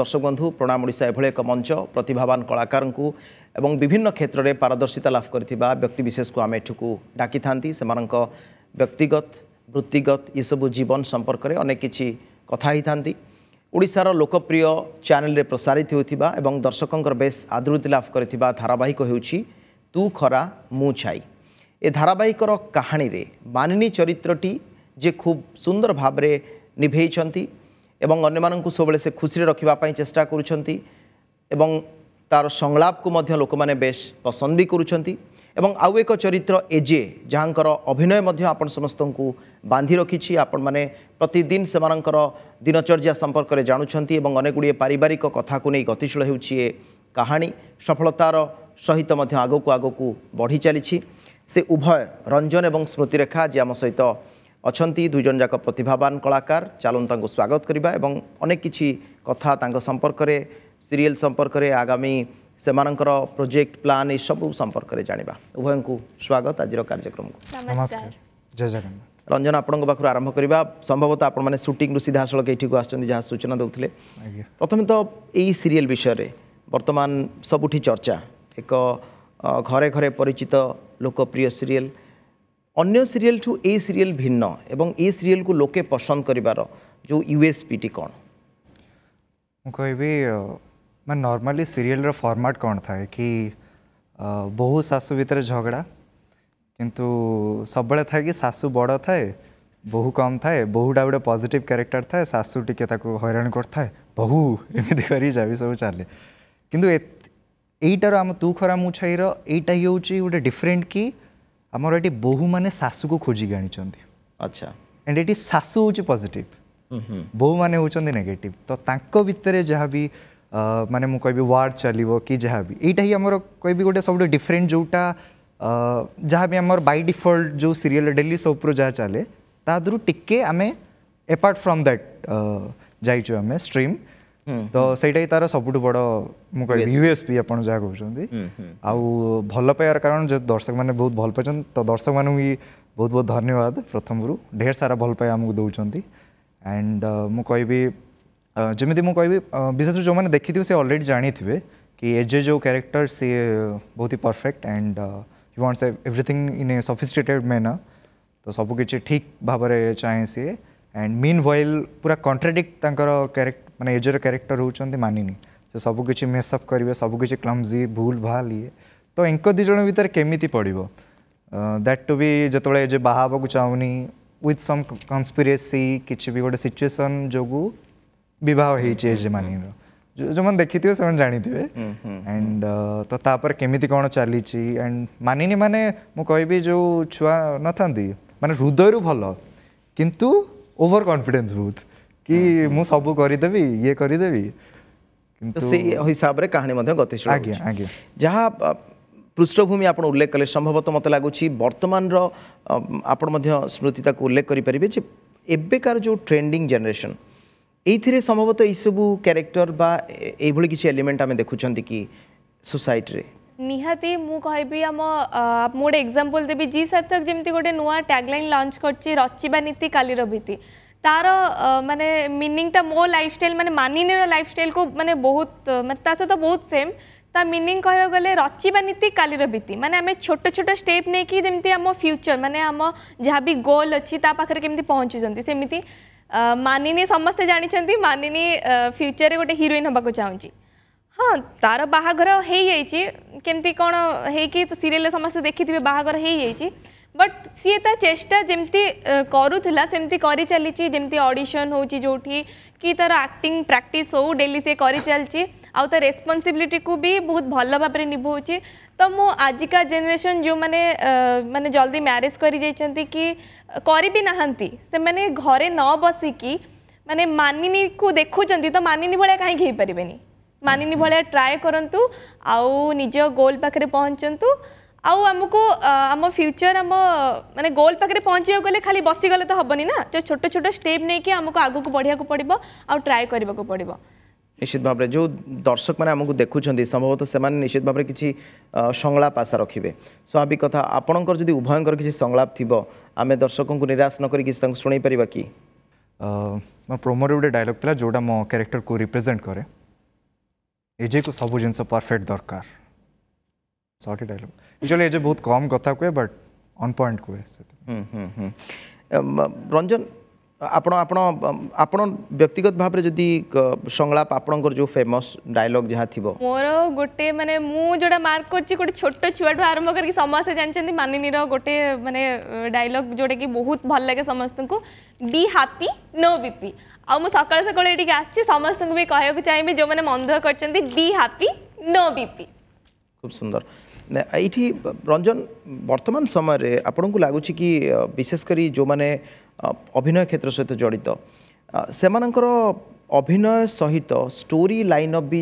दर्शक बंधु प्रणाम ओडिशा एभले एक मंच प्रतिभावान कलाकार को एवं विभिन्न क्षेत्र में पारदर्शिता लाभ करथिबा व्यक्ति विशेष को आम एठुक डाकी थांती सेमानक व्यक्तिगत वृत्तिगत ये सब जीवन संपर्क में अनेक किछि कथा ही थांती। ओडिशार लोकप्रिय चैनल रे प्रसारित होथिबा एवं दर्शकंकर बेस आदृति लाभ करथिबा धारावाहिक हेउछि तू खरा मु छाई। ए धारावाहिकर कहानी रे मानिनी चरित्रटी जे खूब सुंदर भाव रे निभेइछंती एवं अन्यमानंकु सबले से खुशी रखिबा पई चेष्टा करूछंती एवं तार संलाप को मध्य लोक माने बेस पसंद भी करूछंती एवं आउ एक चरित्र एजे जहाँकर अभिनय मध्य आपण समस्तंकु बांधी रखिछि। आपण माने प्रतिदिन सेमानंकर दिनचर्या संपर्क में जानुछंती एवं अनेक गुड़िए पारिवारिक कथा को नहीं गतिशील हेउछि ए कहानी सफलतार सहित मध्य आगकू बढ़ी चली। से उभय रंजन एवं स्मृतिरेखा जे आम सहित अछंती दुई जन जाक प्रतिभावान कलाकार चालून तांको स्वागत करिबा एवं अनेक किछि कथा तांको संपर्क रे सीरियल संपर्क रे आगामी सेमानंकर प्रोजेक्ट प्लान ए सब संपर्क रे जानिबा। उभय को स्वागत आज कार्यक्रम को। नमस्कार जय जगन्नाथ। रंजन आपण पाखु आरंभ करिबा संभवतः आपण माने शूटिंग रु सीधा सळक एठी को आछन जहा सूचना दउथले। प्रथम तो एई सीरियल विषय रे वर्तमान सबुठी चर्चा एक घरे घरे परिचित लोकप्रिय सीरियल अन्य सीरियल ठू ए सीरियल भिन्न एवं ए सीरियल को लोके पसंद करिवार जो यूएसपी कौन मु कहबी मैं नॉर्मली सीरियल रो फॉर्मेट कौन था कि बहु सासु भितर झगड़ा किंतु सब था कि सासु बड़ थाए बहु कम थाए बहुटा गोटे पॉजिटिव कैरेक्टर थाए सासु टिके ताको हैरान करथाए बहु एमती करी जाबी सब चले किंतु एटार आम तू खरा मु छाईर एटा ही होची गोटे डिफरेंट कि आमर ये बहु माने सासु को खोजिक आनी। अच्छा एंड ये सासु हूँ पॉजिटिव बहु माने होचंदी नेगेटिव तो तांको भितरे जहाँ भी माने मु कहबी वार्ड चलिवो कि जहाँ भी एटा ही आमर कहबी गोटे सब डिफरेंट जोटा जहाँ भी आमर बाय डिफॉल्ट जो सीरियल डेली सोप रो जहाँ चले तादरू टिके आमे अपार्ट फ्रॉम दैट जाइचु आमे स्ट्रीम तो सेटा ही तार सबुठ बड़ मु कहबी यूएसपी आपन जहाँ कहउछंती आउ भल पाइबार कारण जो दर्शक माने बहुत भल पाइछन तो दर्शक माने भी बहुत बहुत धन्यवाद प्रथम रु ढेर सारा भल पाइ हमको दउछंती एंड मु कहबी जमिति मु कहबी विशेष जो मैंने देखी से ऑलरेडी जानी थे कि एजे जो कैरेक्टर सी बहुत ही perfect and he wants everything in a sophisticated manner तो सब किछि ठीक भाव में चाहे सी एंड मीन वाइल पूरा कॉन्ट्राडिक्ट कैरेक्टर माने एजर कैरेक्टर होचंती मानिनी से सब किछि मेसअप करिवे सब किछि क्लमजी भूल भाल ये तो इनको दी जण भीतर केमिति पड़िबो दैट टू बी जतबे जे बाहाबा को चाहुनी विथ सम कन्स्पिरेसी किछि भी गोटे सिचुएशन जोगु विवाह हेचे जे मानिनो जो मन देखिथिबे से मन जानिथिबे एंड तो तापर केमिति कोन चली एंड मानिनी माने मु कहबी जो छुआ नथांती माने हृदय रु भलो किंतु ओवर कॉन्फिडेंस बहुत कि मु सब करदेवी ये करदेवी तो से हिसाब रे कहानी मध्य गतिशील आगे आगे जहाँ पृष्ठभूमि आप उल्लेख कले संभवतः मत लगुच वर्तमान आप स्मृति को उल्लेख करें एबेकार जो ट्रेंडिंग जनरेशन ये संभवतः यू सब कैरेक्टर बा एभली किसी एलिमेंट आम देखुं कि सोसाइटी रे निहाती मु कहबी आम गोटे एग्जांपल देवी जी सार्थक जमी गोटे नुआ टैगलाइन लॉन्च करछि रचिबा नीति कालीर भीति तार माने मीनिंगटा मो लाइफस्टाइल माने मानिनीर लाइफस्टाइल को माने बहुत ता सहित बहुत सेम ता मीनिंग कह गले रचिबा नीति कालीर भीति माने आमे छोट छोट स्टेप नहीं कि जमती आम फ्यूचर माने आम जहाँ भी गोल अच्छी ता पाखरे केमती पहुँचुचंती सेमिति मानिनी समस्ते जानिछंती मानिनी फ्यूचर गोटे हिरोइन हबाको चाहूँगी। हाँ तार बाहागर हो जाइए केमती कौन है सीरियल समस्ते देखी थे बाहागर हो जाइए बट सी ता चेष्टा जमती करूला सेमती करी चली जमती ऑडिशन हो जोठी कि तार एक्टिंग प्रैक्टिस हो डेली से करी चलची आउ तो रेस्पॉन्सिबिलिटी को भी बहुत भल भाव में निभाऊँगी। तो मु आजिका जनरेशन जो माने माने जल्दी मैरिज करी जाइछंती कि करी भी नहांती से माने घरे न बसिकी माने मानिनी को देखुचंती तो मानिनी भलिया काहे घेई परिबेनी मानिनी भलिया ट्राए करंतु आउ निज गोल पाखरे पहुंचंतु आउ आमको आम फ्यूचर आम माने गोल पाखरे पहुँचा गले खाली बसी गले तो हबनी ना जो छोट छोट स्टेप नहीं कि आमको आगु को बढ़िया को पड़िबो आउ ट्राए करबा को पड़िबो। निश्चित भाव जो दर्शक मैंने आमको देखुं संभवतः से निश्चित भाव किसी संलाप आशा रखिए स्वाभाविक कथा आपणकर जदि उभयंकर किसी संलाप थी आम दर्शकों को निराश न करी शुणी पार कि प्रोमोरे गोटे डायलॉग था जोटा मो कैरेक्टर को रिप्रेजेंट करे एजे को सब जिन परफेक्ट दरकार सर्ट डायलॉग एक्चुअली एजे बहुत कम कथा कहे बट ऑन पॉइंट कहे रंजन आपण आपण आपण व्यक्तिगत भाव रे जदी संलाप आपणकर जो फेमस डायलॉग जहाँ थिबो मोर गोटे माने मु जोड़ा मार्क करछि गोटे छोट छुआठू आरंभ करके समस्त जानछन्ती मानिनीर गोटे माने डायलॉग जोड़े कि बहुत भल लगे समस्त को बी हैप्पी नो बीपी आ मु सकाळ सकाळ एठी आछि समस्त को भी कहय को चाहिबे जो माने मन दुख करछन्ती बी हैप्पी नो बीपी खूब सुंदर ये रंजन वर्तमान समय रे आपन को लगुच कि विशेषकर जो माने अभिनय क्षेत्र सहित जड़ित सेमानकर अभिनय सहित स्टोरी लाइन अप भी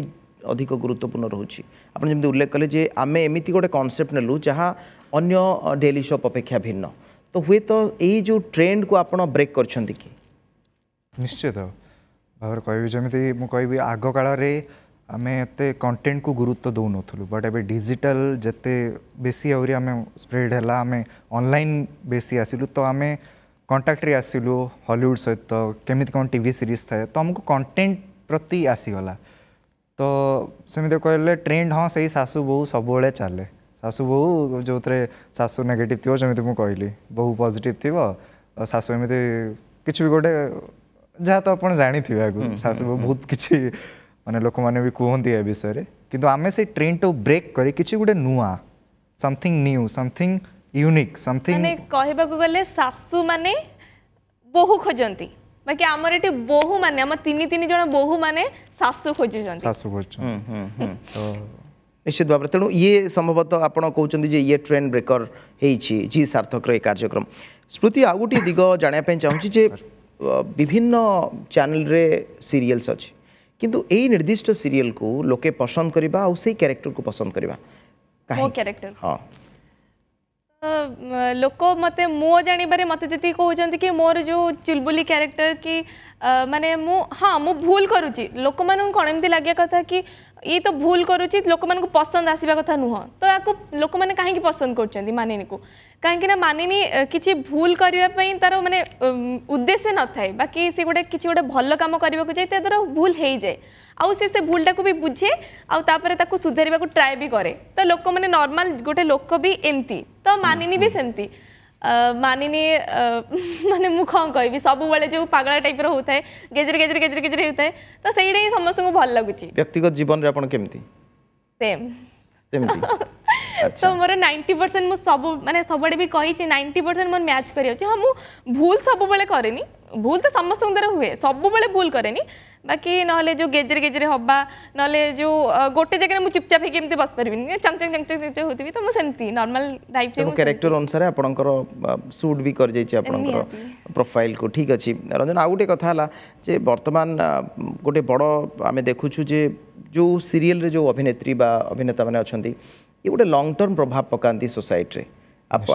अधिक गुरुत्वपूर्ण रोचे आप जमी उल्लेख कले जे आमे एमिति गोटे कॉन्सेप्ट नेलु जहाँ अन्य डेली शो अपेक्षा भिन्न तो हुए तो यही जो ट्रेंड को आप ब्रेक करछंती कि निश्चित भाव कह जमी मुझे आग काल आमे एते कंटेंट को गुरुत्व दौ नथुलु बट एबे डिजिटल जते बेसी आउरी आमे स्प्रेड हैला आमे ऑनलाइन बेसी आसिलु तो आमे कांटेक्ट रे आसिलु हॉलीवुड सहित केमिति कोन टीवी सीरीज थाए तो हमको कंटेंट प्रति आसीगला तो सेमिति कहले ट्रेंड हाँ सही सासु बहु सब बेले चले सासु बहु जो सासु नेगेटिव थी जमी मुझे कहली बहु पॉजिटिव थी सासु एमती किसी भी गोटे जहाँ तो आप जानी थे आगु सासु बहु बहुत किसी माने लोक माने भी कहते ए विषय किंतु आमे से ट्रेंड तो ब्रेक करी किछि गुटे नुआ something new something unique something माने कहबा को गले सासु माने बहु खोजंती बाकी हमर एटी बहु माने हम तीन जण बहु माने सासु खोजुजंती सासु खोजुजंती तो निश्चित भाव तेणु ये संभवतः आपण कहउचंती जे ये ट्रेंड ब्रेकर हेछि जी सार्थक रे कार्यक्रम स्मृति आ गुटी दिग जानिया पे चाहूची जे विभिन्न चैनल रे सीरियल्स अछि किंतु यही निर्दिष्ट सीरियल को लोके पसंद करबा और सही कैरेक्टर को पसंद करबा मो कैरेक्टर हाँ लोक मते मो जानिबारे मते जति कहउचंती कि मोर जो चुलबुली कैरेक्टर की माने मु भूल करूची लोक मानन कोन एमती लाग्या कथा कि ये तो भूल करूची लोक मान को पसंद आसीबा कथा नुह तो याको लोक माने काहे की पसंद करचंती मानिनी को काहे कि ना मानिनी किछि भूल करिया पई तार माने उद्देश्य न थाए बाकी से गोटे किछि गोटे भल काम करबा को जाय त तार भूल हेई जाय आउ से भूलटा को भी बुझे आउ तापरे ताको सुधारिबा को ट्राई भी करे तो लोक माने नॉर्मल गोटे लोक भी एमती तो मानिनी भी सेमती मानिनी माने मु कौन कहबी सब बेले जो पागला टाइप रो होता है गेजर गेजर गेजर गेजर होता है तो सेइडे ही समस्त को भल लागुची व्यक्तिगत जीवन रे आपण केमती सेम सेमती तो मोर 90% मु सब माने सबडे भी कहि छी 90% मोर मैच करियो छी हम भूल सब बेले करेनी भूल तो समस्त द्वारा हुए सब बेले भूल करेनी बाकी नहले जो गेजर गेजर हबा नहले जो गोटे जगह मु चुपचाप हे केमते बस परबिनी चंग चंग चंग चंग होतिबी तो मु सेमती नॉर्मल लाइफ रे कैरेक्टर अनुसार आपणकर सूट भी कर जाई छी आपणकर प्रोफाइल को ठीक अछि रंजन आ गुटे कथा हला जे वर्तमान गोटे बड़ आमे देखुछु जे जो सीरियल रे जो अभिनेत्री बा अभिनेता माने अछंती ये गोटे लॉन्ग टर्म प्रभाव पकांती सोसाइटी रे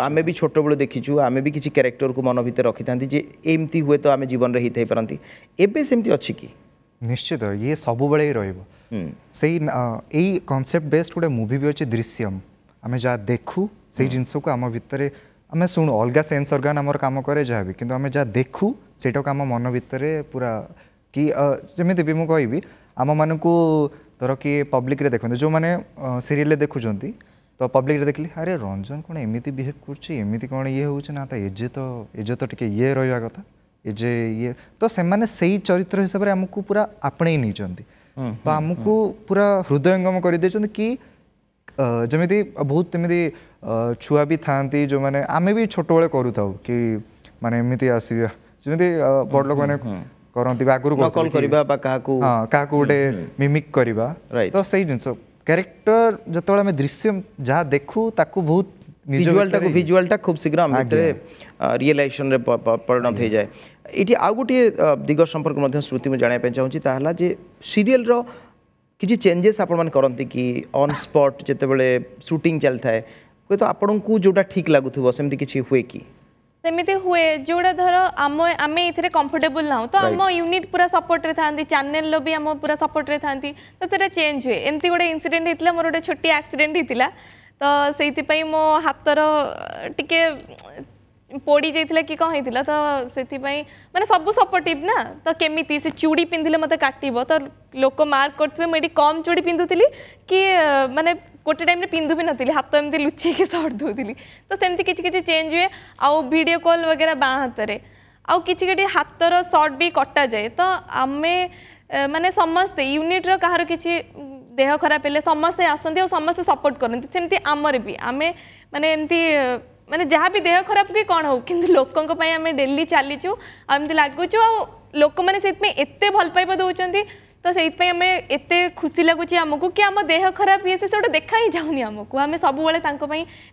आमे भी छोट बेलू देखीचु आमे भी किसी कैरेक्टर को मन भितर रखी था जे एमती हुए तो आमे जीवन रे ही थई परंती एबे सेमती अछि कि निश्चित ये सब बेले ही रहइबो सेही एई कांसेप्ट बेस्ड गोटे मूवी भी अछि दृश्यम आमे जा देखु सेही जिंस को आम भितर आमे सुनु अलगा सेंस ऑर्गन हमर काम करे जाबी किंतु आमे जा देखु सेटा को आम मन भितर पूरा कि जमिति भी मु कहबी आम मानकू धर कि पब्लिक रे देखते जो माने सीरियल देखुचंती तो पब्लिक रे देखली अरे रंजन कौन एमती बिहेव करमती कौन ये हो ना एजे तो टिके ये रहा कथा एजे ये तो से माने सही चरित्र हिसाब से आमको पूरा आपणे नहीं तो आमको पूरा हृदयंगम कर देछन कि जमिति बहुत एमती छुआ भी थांती जो माने आमे भी छोट बेले करू थाउ कि माने एमती आसीबा जमिति बड़ लोक माने करंती आगुरु कॉल करबा बा काकू हां काकू गोटे मिमिक करबा तो सही जिंस कैरेक्टर जतबेला में दृश्य जहाँ देखू ताकू बहुत विजुअलटा खूब शीघ्र हम रियलाइजेशन रे परिणत हो जाए ये आउ गोटे दिग संपर्क मध्य श्रुति में जाना चाहूँगी ताहला जे सीरियल रो किसी चेंजेस आपण मन करंती कि ऑन स्पॉट जेतेबेले शूटिंग चलता है कोई तो आपण को जोटा ठीक लागुथबो सेमती किछि हुए कि सेमिति हुए जोड़ा धर आम ये कंफर्टेबल ना तो आम यूनिट पूरा सपोर्ट रे थांती चैनल भी आम पूरा सपोर्ट रे थांती तो सेटा चेंज हुए एमती गोटे इंसिडेंट होता मोर गोटे छोटी एक्सीडेंट होता तो से मो हाथर टिके पोड़ी जाइथिला कि कौन होइथिला तो सेथि पई माने सब सपोर्टिव ना तो केमिति से चूड़ी पिंधिले मते काटिबो तो लोक मार्क करथबे मेडी कम चूड़ी पिंधुथिली कि माने गोटे टाइम पिंधु भी नथिली हाथ एमती लुचि के सर्ट दूली तो सेमती किछि किछि चेंज हुए आउ वीडियो कॉल वगैरह बाँ हाथ आउ किछि किछि हाथर सर्ट भी कटा जाए तो आमे माने समस्ते यूनिट रो कहार किछि देह खराब हेले समस्ते आसंती और समस्ते सपोर्ट करंती सेमती आमर भी आमे माने एमती माने जहाँ भी देह खराब कि कौन हो कि लोकों आम डेली चलीचु आमती लगुच लोक मैंने से एत भल पाइबा दौरान तो से आम एत खुशी लगुच आमको कि आम देह खराब ये से गोटे देखा ही जाऊनी आमको आम सब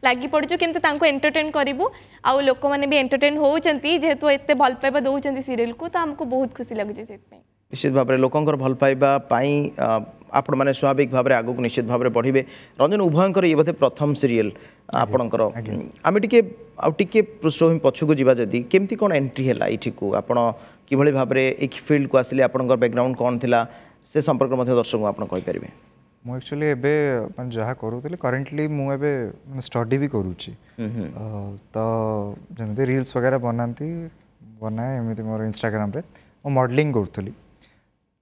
लगी पड़ू केमती एंटरटेन करूँ आउ लोक मैंने भी एंटरटेन होती जेहेतु एत भल पाइबा दौरान सीरियल को तो आमको बहुत खुशी लगुच से निश्चित भाव में लोकंर भल पाइबा आपण मैंने स्वाभाविक भाव में आगक निश्चित भाव में बढ़े रंजन उभयंकर ये बोधे प्रथम सीरियल आपणकर आम टे पृष्ठभूमि पछक जावा जदि केमती कौन एंट्री है ये को आप कि भाव में एक फील्ड को आसिले आपंकर बैकग्राउंड कौन थिला से संपर्क में दर्शक आप कहींपारे मु एक्चुअली एबे जहाँ करूँ करेन्टली मुझे स्टडी भी करुँची तो जमी रील्स वगैरह बनाए एमती मोर इंस्टाग्राम रे मॉडलिंग करूँ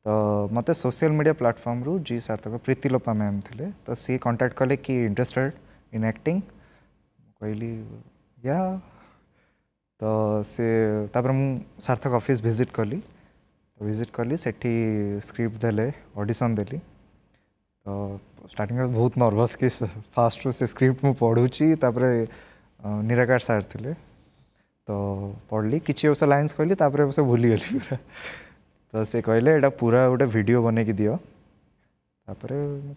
तो मत सोशल मीडिया प्लेटफॉर्म रु जी सार्थक प्रीतिलोपा मैम थे तो सी कांटेक्ट कले कि इंटरेस्टेड इन एक्टिंग कहली या तो से तापर मु सार्थक ऑफिस विजिट कली सेठी स्क्रिप्ट देले ऑडिशन देली तो स्टार्टिंग में बहुत नर्वस कि फास्ट से स्क्रिप्ट मु पढ़ुची तापर निराकार सार थे तो पढ़ली किसी लाइन्स कहली तापर से भूली गली पूरा तो से कहले एटा पूरा गोटे वीडियो बने की दियो तापर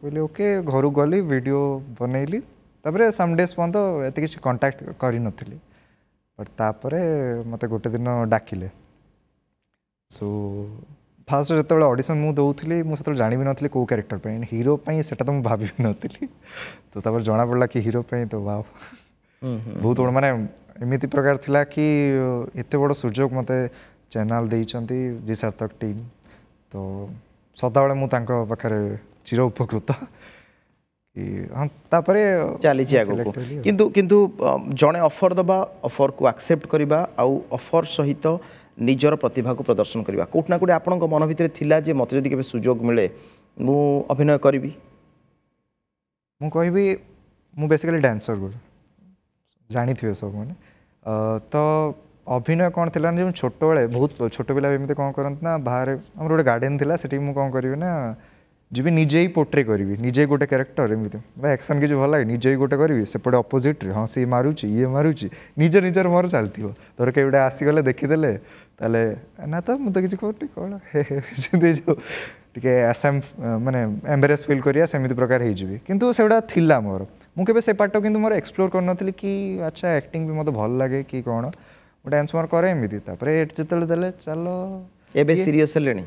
कहली ओके घर गली वीडियो बनैली तापर सम डेज पर्यंत एत किसी कांटेक्ट करी नथिली बट तापर मते गोटे दिन डाकिले सो फास्ट जो ऑडिशन मुझे दौली मुझे जानी भी नथली को कैरेक्टर पे हीरो पे सेटा तो मुझे भाभी भी नथली तो तापर जना पड़ा कि हीरो पे तो वाव बहुत बड़ माने एमिति प्रकार थिला कि एते बड़ सुजोग मते चैनल देइचंती जी सार्थक टीम तो सदाबले मु तांको पाखरे चिर उपकृत कि हाँ तापरे चली किंतु किंतु जड़े ऑफर दबा ऑफर को एक्सेप्ट करबा आउ ऑफर सहित निजर प्रतिभा को प्रदर्शन करबा कोटना कोटे आपन को मन भितर थिला जे मते जदि केबे सुजोग मिले मु अभिनय करबी मु कहबी मु बेसिकली डांसर गुड जानी थिवे सब माने तो अभिनय कौन थी ना छोट बेले बहुत छोट पिला एमती कौन करते ना बाहर आम गोटे गार्डन थी से कौन करी ना जी निजे ही पोर्ट्रे करी निजे गोटे कैरेक्टर एमती एक्शन किसी भल लगे निजे ही गोटे करी सेपटे अपोजिट हाँ सी मारुची ये मारुची निजर निजर मोर चलती तोर के आसीगले देखीदे ताले ना तो मुझे किसी कौन कौन जो टे आसाम माने एम्बेरेस फिल करिया सेमिति प्रकार होइजिबी किंतु सेगुडा थिला मोर मु केबे से पार्ट किंतु मोर एक्सप्लोर करनथली कि अच्छा एक्टिंग भी मते भल लगे कि कौन डांस मोर करे एमती जिते देले चलो एबे सीरियस लेनी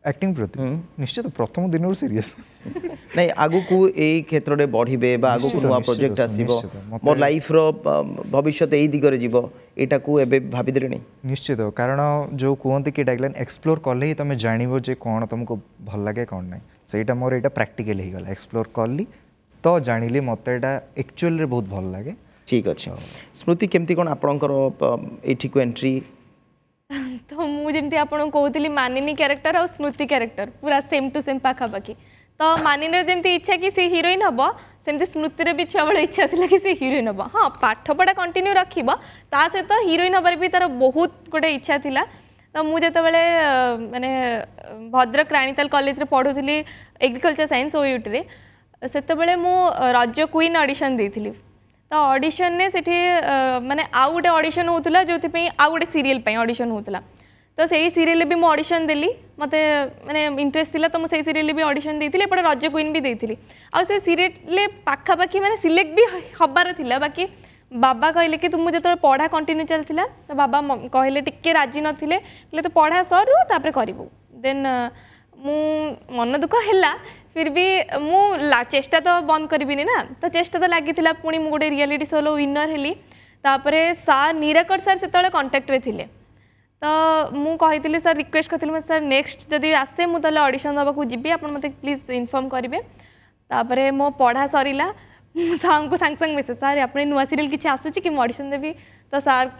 एक्टिंग प्रति निश्चित प्रथम दिन सीरियस नहीं आगु को ए क्षेत्र में बढ़िबे बा आगु को नुआ प्रोजेक्ट आसीबो मोर लाइफ रो भविष्य एई दिगरे जीवो एटा को एबे भाबी देलेनी निश्चित कारण जो कहते कि टैगलाइन एक्सप्लोर कले ही तुम जानिबो जे कोन तुमको भल लागे कोन नहीं सेटा मोर एटा प्रैक्टिकल ही गला एक्सप्लोर कली तो जानिली मते एटा एक्चुअल रे बहुत भल लागे ठीक अच्छे स्मृति केमती कौन आपणकर एठी को एंट्री तो मुझे आपको कहती मानिनी कैरेक्टर और स्मृति कैरेक्टर पूरा सेम टू सेम पाखापाखि तो मानिनी जमी इच्छा कि सी हिरोइन हम सेमती स्मृति भी छुआ बेले इच्छा थी कि सी हिरोइन हम हाँ पाठपढ़ा कंटिन्यू रखिब ता सहित हिरोइन हबार भी तार बहुत गोटे इच्छा थिला तो मुझे माने भद्रक राणीताल कॉलेज रे पढ़ुली एग्रीकल्चर साइंस ओयूटी से मु रज क्वीन ऑडिशन देती तो ऑडिशन ने सेठी माने आउ गोटे ऑडिशन होता जो आउ गोटे सीरियल ऑडिशन होता तो सही सीरियल भी मुझे ऑडिशन देली मते माने इंटरेस्ट थिला तो मुझे सीरियल भी ऑडिशन देती एपटे रज क्वीन भी देती आउ से सीरियल पाखापाखि माने सिलेक्ट भी हबार थिला बाकी बाबा कहले कि तुम जो पढ़ा कंटिन्यू चलता तो बाबा कहले टिके राजी नथिले तो पढ़ा सरू तापर करिबू देन मु मन दुख है फिर भी मु चेष्टा तो बंद करिबिनी ना तो चेष्टा तो लगी पुणी मु गोटे रियलिटी शो विनर हेली तापरे सार निराकर सार से कांटेक्ट रे थिले तो मु कही सर रिक्वेस्ट करी सर नेक्स्ट जदि आसे मुझे ऑडिशन दबाक जी आप मत प्लीज इनफॉर्म करेंगे तापरे मो पढ़ा सरिला सार को सांग सांग मेसेज सार अपने नुआ सीरियल किसी आसूँ कि ऑडिशन देवी तो सार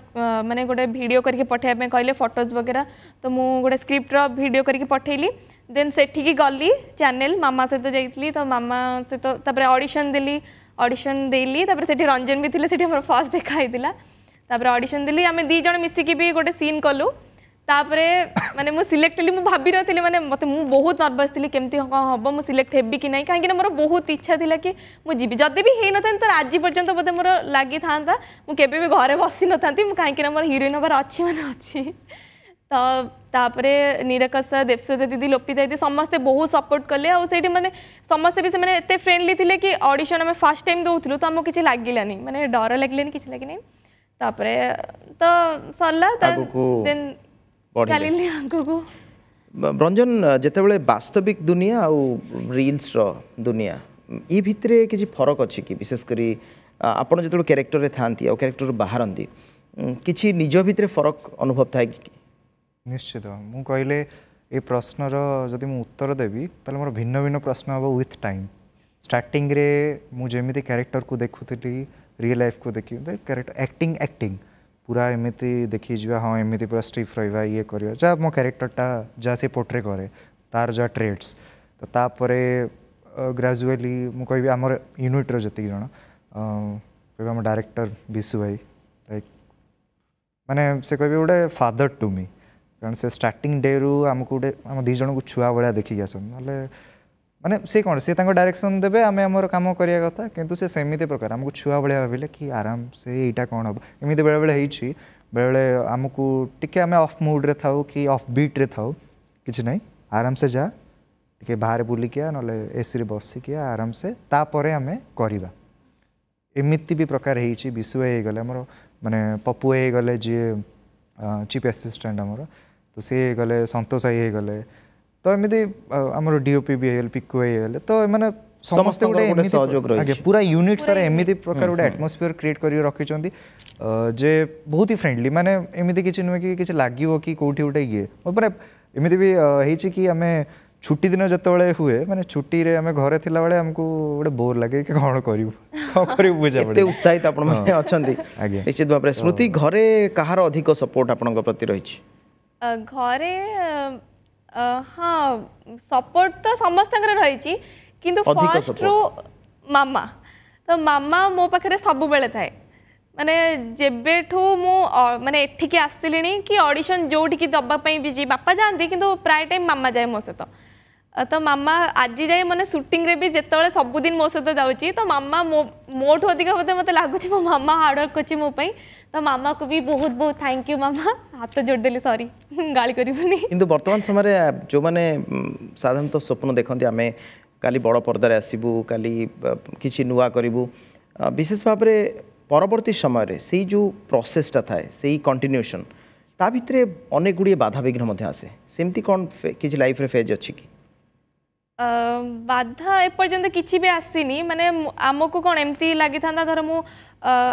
माने गोटे वीडियो करके पठाइबा कहले फोटोज वगैरह तो मु गोटे स्क्रिप्ट वीडियो करके पठेली देन सेठी गली चैनल मामा सहित जाइली तो मामा सहित तापर ऑडिशन देली तापर सेठी रंजन भी थिले सेठी हमर फर्स्ट देखा हैतिला तापर ऑडिशन देली आमे दी जण मिसी की भी गोटे सीन कलु तापरे माने मु सिलेक्ट हेली मु भाबी रथली माने मते मु बहुत नर्वस थिली केमती हबो मु सिलेक्ट हेबी कि नहीं कहीं मोर बहुत इच्छा थिला कि मु जीबी जदि भी हेई नथान तो आज पर्यंत बोधे मोर लागि थांता मु केबे भी घरे बसी नथांती मु कहीं मोर हीरोइन हबार अच्छी माने अच्छी तो तापरे नीरकसा देवस्वती दीदी लोपिता दीदी समस्ते बहुत सपोर्ट कले आ सेठी माने समस्ते भी से माने एते फ्रेंडली थिले कि ऑडिशन हमें फर्स्ट टाइम दउथलु तो हमको किछि लागिलानी माने डर लागलेनी किछि लागिनी तापरे तो सरला देन चलिली आगो को रंजन जेतेबेले वास्तविक दुनिया आ रील्स रो दुनिया ई भितरे किछि फरक अछि कि विशेष करी आपण जेतेबेले कैरेक्टर रे थांती आ कैरेक्टर बाहरंती किछि निज भितरे फरक अनुभव थाय कि निश्चित मु कहले ए प्रश्नर जदि मु उत्तर देबी ताले मोर भिन्न भिन्न प्रश्न हबो विथ टाइम स्टार्टिंग रे मु जेमिति कैरेक्टर को देखुतली रियल लाइफ को देखि कैरेक्टर एक्टिंग पूरा एमती देखी जा हाँ एमती पूरा स्टिफ रहा ये कर जहाँ मो कैरेक्टरटा जहाँ से पोर्ट्रे करे तार जहाँ ट्रेड्स तो तापरे ग्रेजुअली मु कहि आमर यूनिट्र जति जन कह आम डायरेक्टर विशु भाई लाइक माने से कह गोटे फादर टू मी कारण से स्टार्टिंग डे रु आमको गोटे आम दी जन को छुआ भाया देखिक आसन ना माने से कौन से डायरेक्शन देवे आम आमर कम करिया कथा किंतु से सेमिति प्रकार आमको छुआ भाया भाविले कि आराम से यहाँ कौन हम एमती बेले बेले होती बेले बेले आमको टिके आम ऑफ मूड रे थाउ कि ऑफ बीट रे थाउ किछि नहीं आराम से जा टिके बाहर बुलिकिया नले एसी रे बसिकिया आराम से तापरे आमे करिबा एमिति भी प्रकार होती विशु हो गले आमर माने पप्पू हो गले जी चीफ असिस्टेंट आमर तो सी गले संतोष आई गले तो एमती आमर डीओपी भी हो पिकु हो तो मैंने समस्त गोटे सहयोग रही पूरा यूनिट सारा एमती प्रकार गोटे एटमोस्फियर क्रिएट कर रखी जे बहुत ही फ्रेंडली माने एमती किसी नुहे कि किसी लगे कि कौटी गोटे ये पूरा एमती भी होती कि आम छुट्टी दिन जिते हुए माने छुट्टी रे आम घरे थिला बेले हमको गोटे बोर लगे कि कौन करूँ बुझा पड़े उत्साहित आपण माने अछंती निश्चित भाव में स्मृति घरे कहार अधिक सपोर्ट आपण प्रति रही घरे हाँ सपोर्ट तो समस्त रही किंतु फर्स्ट रू मामा तो मामा मो पाखे सब बेले थाए माने जेबेठू मु माने एठिके आसिलिनी कि ऑडिशन जोठी दबापी भी जी बापा जाती किंतु प्राय टाइम मामा जाए मो सहित तो मामा आज जाए मैंने शूटिंग रे भी जिते सबुदिन मो सहित जाऊँगी तो मामा मोठू अधिक बोलते मत लगुच मो मामा हार्डवर्क कर मोपाई तो मामा को भी बहुत बहुत थैंक यू मामा हाथ जोड़देली सॉरी गाली करिबनी किंतु वर्तमान समय जो माने साधारणतः स्वप्न देखते आम काली बड़ पर्दार आसबू काली किसी नुआ करूँ विशेष भाव में परवर्ती समय से जो प्रोसेसटा थाए से कंटिन्यूएशन ता भितर अनेक गुड़िए बाधा विघ्न आसे सेमती कौन किसी लाइफ रे फेज अच्छी कि बाधा एपर्यंत किसी भी आसीनी माने आमको कौन एमती लगी था धर मु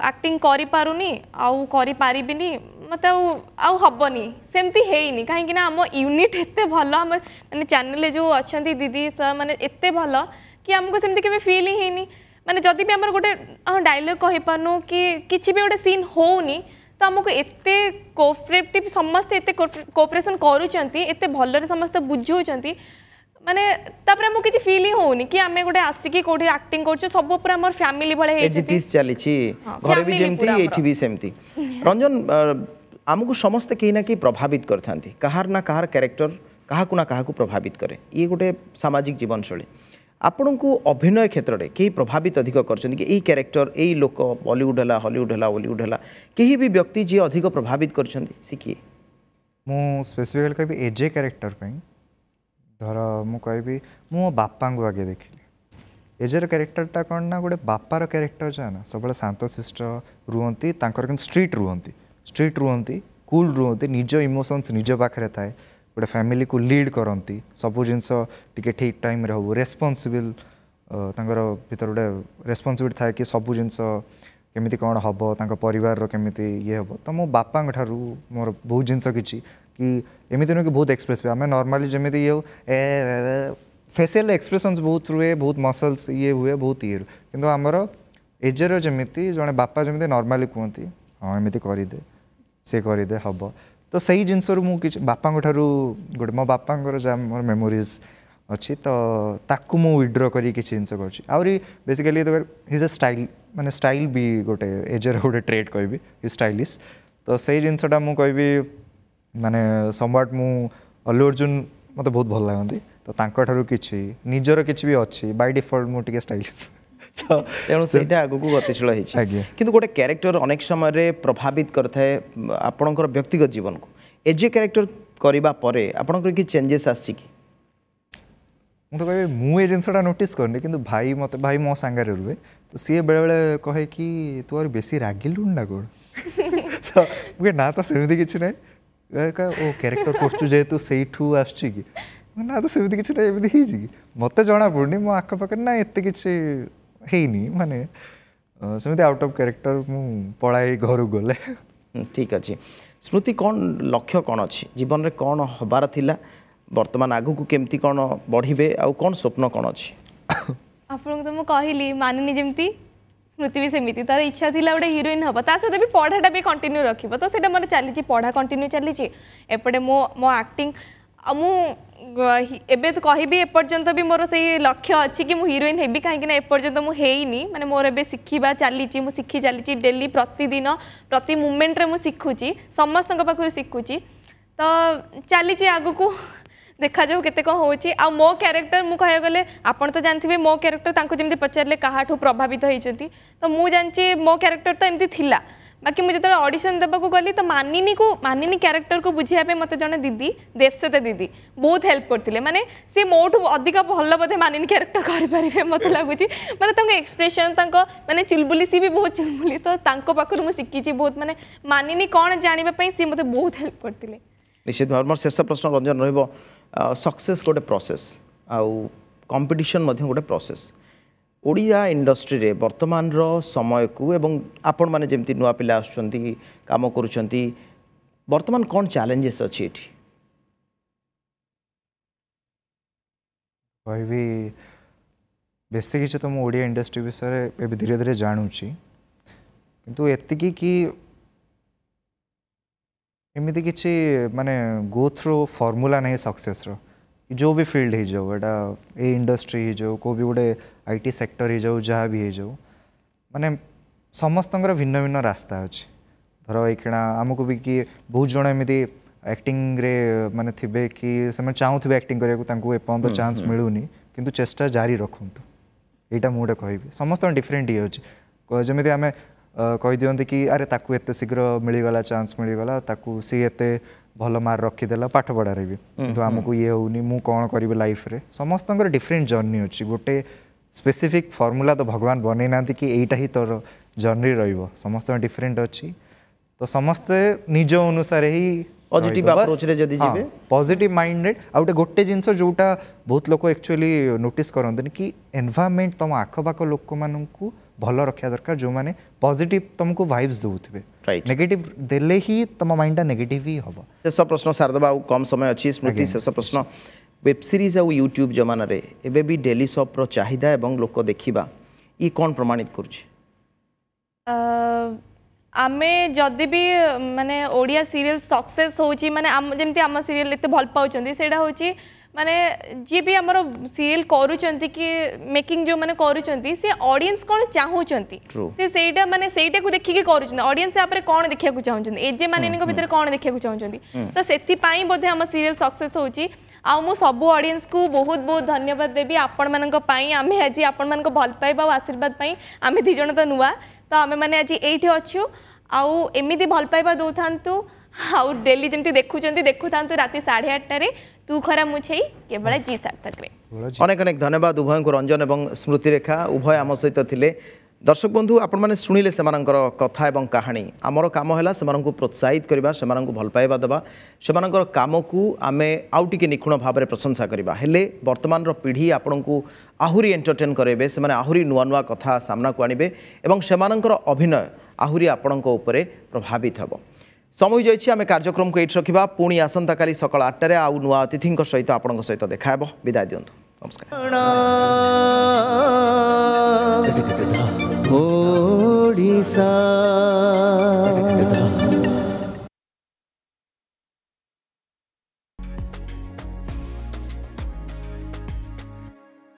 एक्टिंग करि पारुनी आउ करि पारिबिनी मत आउ हबनी सेमती हेइनी कहीं ना आम यूनिट एते भल आम माने चैनल जो अच्छा दीदी सर माने एते भल कि आमको सेमती केबे फील ही हेइनी माने जदि भी आमर गोटे डायलॉग कहि पारनु कि किछि भी गोटे सीन होउनी तो आमको एते कोऑपरेटिव समस्त एते कोऑपरेशन करूचंती एते भलरे समस्त बुझौचंती माने तापर हमको किछि फील ही होउनी कि आमे गोटे आसिकी कोठी एक्टिंग करछु सब ऊपर हमर फैमिली भले हे एजिटिस चलीछि घरे भी जेमती एठी भी सेमती रंजन हमको समस्त केही ना कि प्रभावित करथांती कहार ना कहार कैरेक्टर काहाकु ना काहाकु प्रभावित करे ये गोटे सामाजिक जीवन शैली आपण को अभिनय क्षेत्र में कहीं प्रभावित अधिक कर यही कैरेक्टर यही लोक बॉलीवुड है हॉलीवुड है बॉलीवुड है कहीं भी व्यक्ति जी अधिक प्रभावित कर किए मु स्पेसिफिकली कहबी एजे कैरेक्टर पे धर मु कहबी मो बापा को आगे देखिली एजर कैरेक्टरटा कौन ना गोटे बापार कैरेक्टर जाए ना सब शांत शिष्ट रुहति स्ट्रीट रुहति कूल रुहति निज इमोशंस निज पाखे थाए गोटे फैमिली को लीड करती सबू जिनस टिके ठीक टाइम रे हो रेस्पॉन्सिबल भीतर गोटे रेस्पॉन्सिबिलिटी थाए कि सबू जिनस केमिति कौन हम तांको परिवार केमिति ये हम तो मो बापा ठारू मोर बहुत जिनस किछि कि एमिति नुह कि बहुत एक्सप्रेसिव आम नॉर्मली जमी ये फेसियल एक्सप्रेशंस बहुत रुए बहुत मसल्स ये हुए बहुत ये किंतु आमर एजर जमी जड़े बापा जमी नॉर्मली कहती हाँ एमती करदे सी करदे हम तो सही जिनस मुझे बापा गोटे मो बापा मोर मेमोरीज अच्छी तो ताकू मु विड्रॉ करी किसी जिनस कर बेसिकली हिज अ स्टाइल माने स्टाइल भी गोटे एजर गोटे ट्रेड कहि स्टाइलिश तो सही जिनसटा मु कहि माने समवट मु अल्लू अर्जुन मत बहुत भल लगती तो तांको किछि निजर किछि भी अच्छी बाय डिफॉल्ट मु टिके स्टाइलिश तेणु से आगू गतिशील होती किंतु गोटे कैरेक्टर अनेक समय प्रभावित करता है आपणकर व्यक्तिगत जीवन को एज ए कैरेक्टर करबा परे आपणकर कि चेंजेस आसी कि मुझे कहे मुझे जिनसा नोटिस करनी कि भाई मत भाई मो सांगे रुए तो सी बेले बेले कहे कि तू और बेसी रागिलु ना कौन तो मुझे ना तो सेमती किसी ना ओ कैरेक्टर कर जेहेतु से आसुची कि ना तो सेमती किसी ना एमती मत जना पड़नी मो आखपाखे ना एत कि माने सेमती आउट ऑफ कैरेक्टर मु पढ़ाई घर गले ठीक अच्छे स्मृति कौन लक्ष्य कौन अच्छी जीवन में कौन हबार थिला वर्तमान आगु को केमती कौन बढ़िबे आउ कौन स्वप्न कौन अच्छी आपन तो मु कहली मानिनी जेमती स्मृति भी सेमिति तार इच्छा थिला गोटे हिरोइन हम ता सहित भी पढ़ाटा भी कंटिन्यू रखिबो तो सेटा मन चली पढ़ा कंटिन्यू चली एपटे मो एक्टिंग मु एबे तो कहबी एपर्यंत भी मोर से लक्ष्य अच्छी कि मु हिरोइन हेबी कहीं एपर्यंत मु हेइनी माने मोर एबे शिखिबा चली मु शिखी चली डेली प्रतिदिन प्रति मोमेंट रे मु शिखुची समस्त पाखु शिखुची तो चली आगु को देखा जाऊ केते कौन होची आ मो कैरेक्टर मु कह गले आपण तो जानथिबे मो कैरेक्टर तांको जेमती पचारले काहाठू प्रभावित होइचंती तो मु जानची मो कैरेक्टर तो एमती थिला बाकी मुझे जो ऑडिशन देवा को गली तो मानिनी कैरेक्टर को बुझिया पे मते जने दीदी देवसता दीदी बहुत हेल्प करथिले माने सी मोठू अधिक भल बोधे मानिनी कैरेक्टर करि परिबे मते लागुची माने तांको एक्सप्रेशन तांको माने चुलबुली सी भी बहुत चुलबुली तो तांको पाखरु मु सिक्कीची बहुत माने मानिनी कोन जानिबा पई सी मते बहुत हेल्प करथिले निश्चित भाव मोर शेष प्रश्न रंजन रहइबो सक्सेस गोटे प्रोसेस आउ कंपटीशन मध्य गोटे प्रोसेस ओडिया इंडस्ट्री रे वर्तमान रो समय को एवं आपण माने जेमती नुआ पिला आछंती काम करूछंती वर्तमान कोन चैलेंजेस अछि एठी भी बेसिक किसी तो मु ओडिया इंडस्ट्री विषय ए धीरे धीरे जानूची किंतु एतिकी कि एमती किसी माने गो थ्रू फॉर्मूला नहीं सक्सेस रो जो भी फील्ड हो जाओ एटा ए इंडस्ट्री हो जाओ को भी गोटे आईटी सेक्टर हो जाओ जहाँ भी हो जाओ माने समस्त भिन्न भिन्न रास्ता अच्छे धर एखिणा आमको भी कि बहुत जन एमती एक्टिंग रे माने थिबे कि से चाहूबे एक्टिंग करने एपर्यंत चांस मिलूनी किंतु चेष्टा जारी रखुंतु यहाँ मुझे कहबी समस्त डिफरेन्ट ये अच्छे जमी आम कही दिखती कि अरे ताकू एत शीघ्र मिलगला चांस मिलगला ताकू सी एते भल मार्क रखीदेला पाठ पढ़ारे भी किंतु आमको ये होनी मु कौन करी लाइफ रे समस्त डिफरेन्ट जर्नी अच्छी गोटे स्पेसिफिक फॉर्मूला तो भगवान बनई ना कि यहीटा ही तोर जर्नी रमस्त डिफरेन्ट अच्छी तो समस्ते निज अनुसार ही पॉजिटिव अप्रोच रे जदी जिवे पॉजिटिव माइंडेड आउटे गोटे जिनस जोटा बहुत लोक एक्चुअली नोटिस करते कि एनवायरनमेंट तुम आखपाख लोक मानू भल रखा दरकार जो मैंने पॉजिटिव तुमको वाइब्स दौथे नेगेटिव देले ही तुम माइंडा नेगेटिव ही हम शेष प्रश्न सारदेवा कम समय अच्छी स्मृति शेष प्रश्न वेब सीरीज आउ यूट्यूब जमाना रे एबे भी डेली सॉप रो चाहिदा एवं लोक देखिबा ई कौन प्रमाणित करुछि आमे जदि भी माने ओडिया सीरियल सक्सेस होची माने आम जेमती आम सीरियल एते भल पाउचंती सेडा होची माने जी भी हमरो सीरियल करूचंती कि मेकिंग जो माने करूचंती से ऑडियंस कोन चाहूचंती से सेटा माने सेटा को देखि के करूचंती ऑडियंस आपरे कोन देखिया को चाहूचंती एजे माने को भीतर कोन देखिया को चाहूचंती तो सेति पाई बोधे हम सीरियल सक्सेस होची आ मु सब ऑडियंस को बहुत बहुत धन्यवाद देबी आपण मानक पाई आमे आज आपण मानक भल पाइबा और आशीर्वाद पाई आमे दी जण तो नुआ तो आमे माने आज एठी अछु आउ एमिति भल पाइबा दउथांतु आउ डेली जमती देखुचंती देखुथांतु राति 8:30 तू खरा मुछई केवल जी सार्थक रे अनेक अनेक धन्यवाद उभय को रंजन एवं स्मृति रेखा उभय आम सहित थिले दर्शक बंधु आपण माने सुनिले सेमानकर कथा एवं कहानी आमर काम हैला सेमानकु प्रोत्साहित करबा सेमानकु भल पाइबा दबा सेमानकर काम को आमे आउटिके निखुण भाव में प्रशंसा करबा हेले वर्तमान रो पीढ़ी आपनकु आहुरी एंटरटेन करेबे सेमाने आहुरी नुआ नुआ कथा सामना को आनिबे एवं सेमानकर अभिनय आहुरी आपणको उपरे प्रभावित हबो समय जाइछि आमे कार्यक्रम को एठ रखिबा पुणी आसंता काली सकाळ 8 आउ नुआ अतिथि सहित आपणको सहित देखा हेबो विदाय दियंतु नमस्कार। निशा